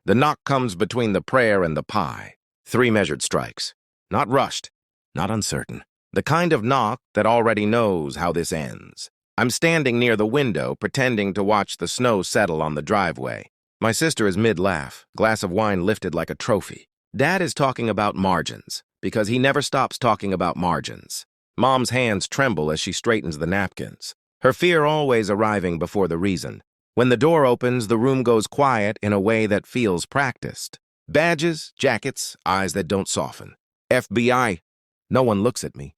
The knock comes between the prayer and the pie. 3 measured strikes. Not rushed, not uncertain. The kind of knock that already knows how this ends. I'm standing near the window, pretending to watch the snow settle on the driveway. My sister is mid-laugh, glass of wine lifted like a trophy. Dad is talking about margins, because he never stops talking about margins. Mom's hands tremble as she straightens the napkins, her fear always arriving before the reason. When the door opens, the room goes quiet in a way that feels practiced. Badges, jackets, eyes that don't soften. FBI. No one looks at me.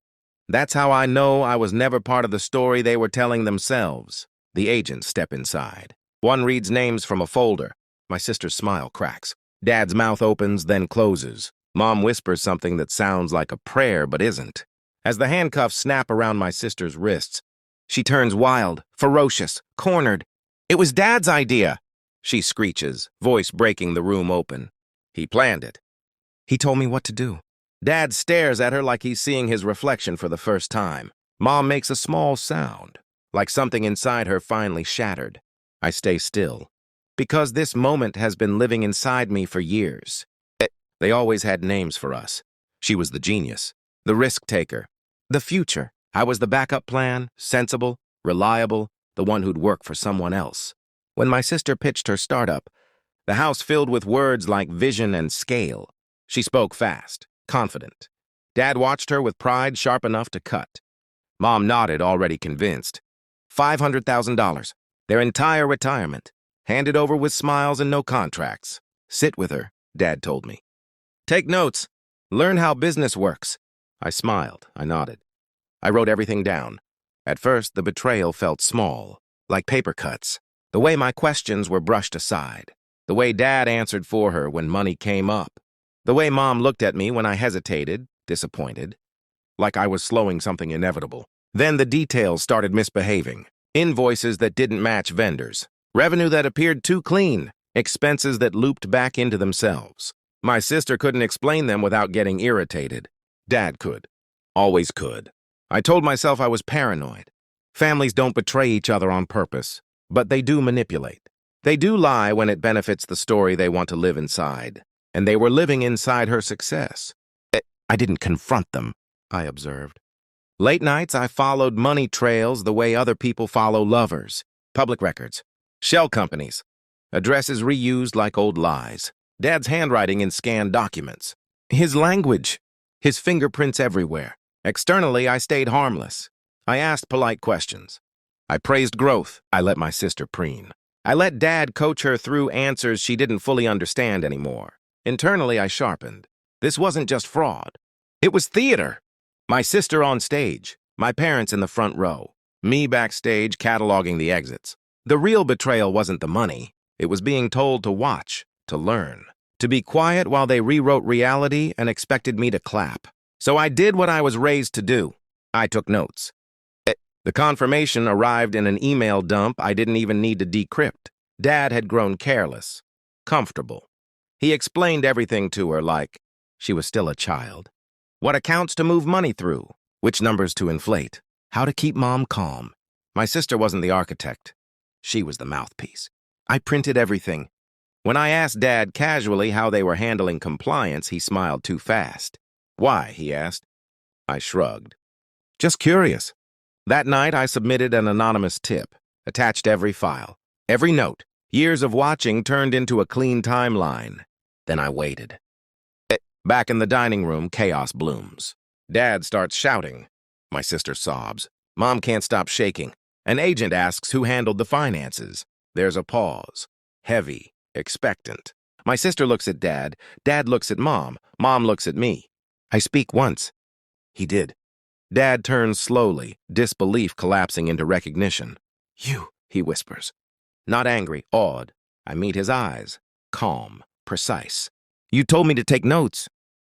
That's how I know I was never part of the story they were telling themselves. The agents step inside. One reads names from a folder. My sister's smile cracks. Dad's mouth opens, then closes. Mom whispers something that sounds like a prayer but isn't. As the handcuffs snap around my sister's wrists, she turns wild, ferocious, cornered. "It was Dad's idea," she screeches, voice breaking the room open. "He planned it. He told me what to do." Dad stares at her like he's seeing his reflection for the first time. Mom makes a small sound, like something inside her finally shattered. I stay still, because this moment has been living inside me for years. They always had names for us. She was the genius, the risk taker, the future. I was the backup plan, sensible, reliable, the one who'd work for someone else. When my sister pitched her startup, the house filled with words like vision and scale. She spoke fast, confident. Dad watched her with pride sharp enough to cut. Mom nodded, already convinced. $500,000, their entire retirement, handed over with smiles and no contracts. "Sit with her," Dad told me. "Take notes. Learn how business works." I smiled. I nodded. I wrote everything down. At first, the betrayal felt small, like paper cuts. The way my questions were brushed aside. The way Dad answered for her when money came up. The way Mom looked at me when I hesitated, disappointed, like I was slowing something inevitable. Then the details started misbehaving. Invoices that didn't match vendors. Revenue that appeared too clean. Expenses that looped back into themselves. My sister couldn't explain them without getting irritated. Dad could. Always could. I told myself I was paranoid. Families don't betray each other on purpose, but they do manipulate. They do lie when it benefits the story they want to live inside. And they were living inside her success. I didn't confront them, I observed. Late nights, I followed money trails the way other people follow lovers. Public records. Shell companies. Addresses reused like old lies. Dad's handwriting in scanned documents. His language. His fingerprints everywhere. Externally, I stayed harmless. I asked polite questions. I praised growth. I let my sister preen. I let Dad coach her through answers she didn't fully understand anymore. Internally, I sharpened. This wasn't just fraud. It was theater. My sister on stage, my parents in the front row, me backstage cataloging the exits. The real betrayal wasn't the money. It was being told to watch, to learn, to be quiet while they rewrote reality and expected me to clap. So I did what I was raised to do. I took notes. The confirmation arrived in an email dump I didn't even need to decrypt. Dad had grown careless, comfortable. He explained everything to her like she was still a child. What accounts to move money through, which numbers to inflate, how to keep Mom calm. My sister wasn't the architect. She was the mouthpiece. I printed everything. When I asked Dad casually how they were handling compliance, he smiled too fast. "Why?" he asked. I shrugged. "Just curious." That night, I submitted an anonymous tip, attached every file, every note. Years of watching turned into a clean timeline. Then I waited. Back in the dining room, chaos blooms. Dad starts shouting. My sister sobs. Mom can't stop shaking. An agent asks who handled the finances. There's a pause. Heavy, expectant. My sister looks at Dad. Dad looks at Mom. Mom looks at me. I speak once. He did. Dad turns slowly, disbelief collapsing into recognition. "You," he whispers. Not angry, awed. I meet his eyes. Calm, precise. "You told me to take notes."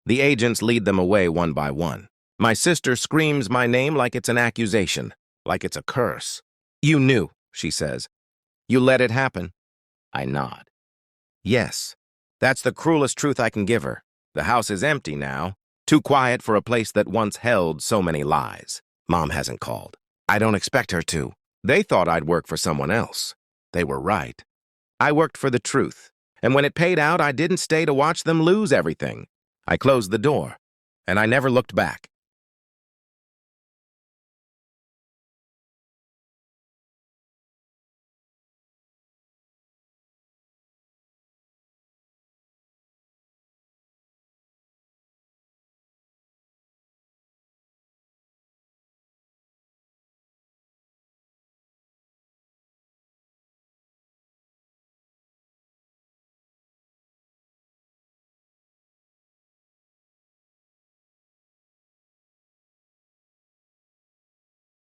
The agents lead them away one by one. My sister screams my name like it's an accusation, like it's a curse. "You knew," she says. "You let it happen." I nod. Yes, that's the cruelest truth I can give her. The house is empty now, too quiet for a place that once held so many lies. Mom hasn't called. I don't expect her to. They thought I'd work for someone else. They were right. I worked for the truth, And when it paid out, I didn't stay to watch them lose everything. I closed the door, and I never looked back.